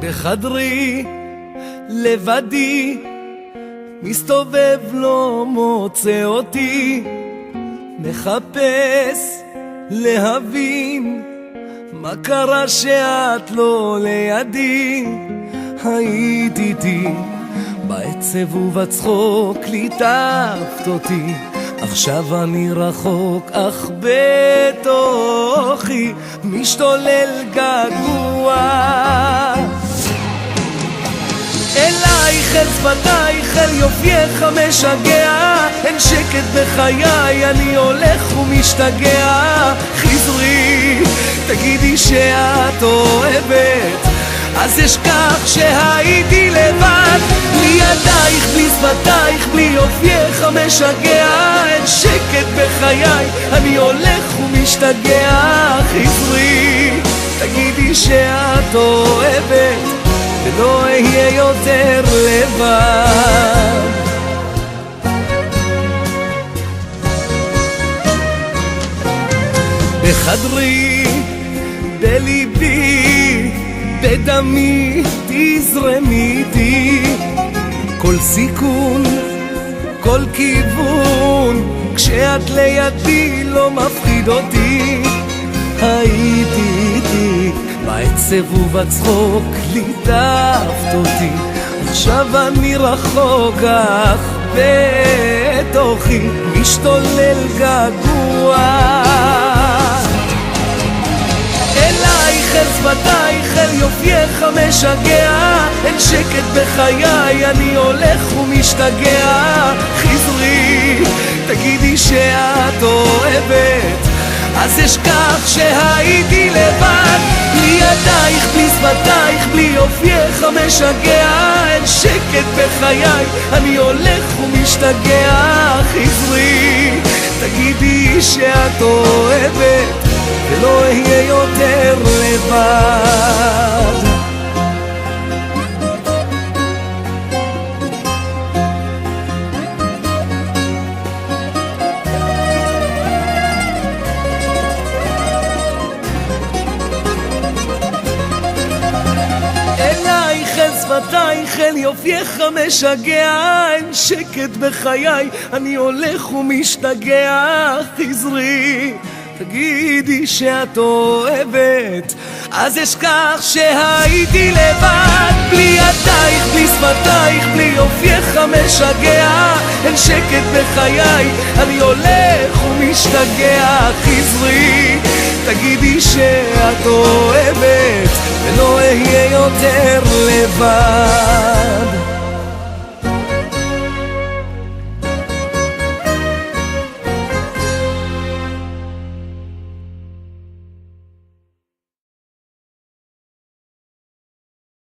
בחדרי לבדי מסתובב לא מוצא אותי, מחפש להבין מה קרה שאת לא לידי. היית איתי בעצב ובצחוק, ליטפת אותי, עכשיו אני רחוק, אך בתוכי משתולל געגוע אלייך, אל שפתייך, אל יופייך המשגע. אין שקט בחיי, אני הולך ומשתגע. חזרי, תגידי שאת אוהבת, אז אשכח שהייתי לבד. בלי ידייך, בלי שפתייך, בלי יופייך המשגע. אין שקט בחיי, אני הולך ומשתגע. חזרי, תגידי שאת אוהבת, ולא אהיה יותר לבד. בחדרי, בליבי, בדמי, תזרמי איתי. כל סיכון, כל כיוון, כשאת לידי לא מפחיד אותי. הייתי איתי בעצב ובצחוק, ליטפת אותי, עכשיו אני רחוק, אך בתוכי משתולל געגוע אלייך, אל שפתייך, אל יופייך המשגע. אין שקט בחיי, אני הולך ומשתגע. חזרי, תגידי שאת אוהבת, אז אשכח שהייתי לבד. בלי ידייך, בלי שפתייך, בלי יופייך המשגע. אין שקט בחיי, אני הולך ומשתגע. חזרי, תגידי שאת אוהבת, ולא אהיה יותר לבד. שפתייך, אל יופייך המשגע. אין שקט בחיי, אני הולך ומשתגע. חזרי, תגידי שאת אוהבת, אז אשכח שהייתי לבד. בלי ידייך, בלי שפתייך, בלי יופייך המשגע. אין שקט בחיי, אני הולך ומשתגע. חזרי, תגידי שאת אוהבת, ולא אהיה יותר לבד.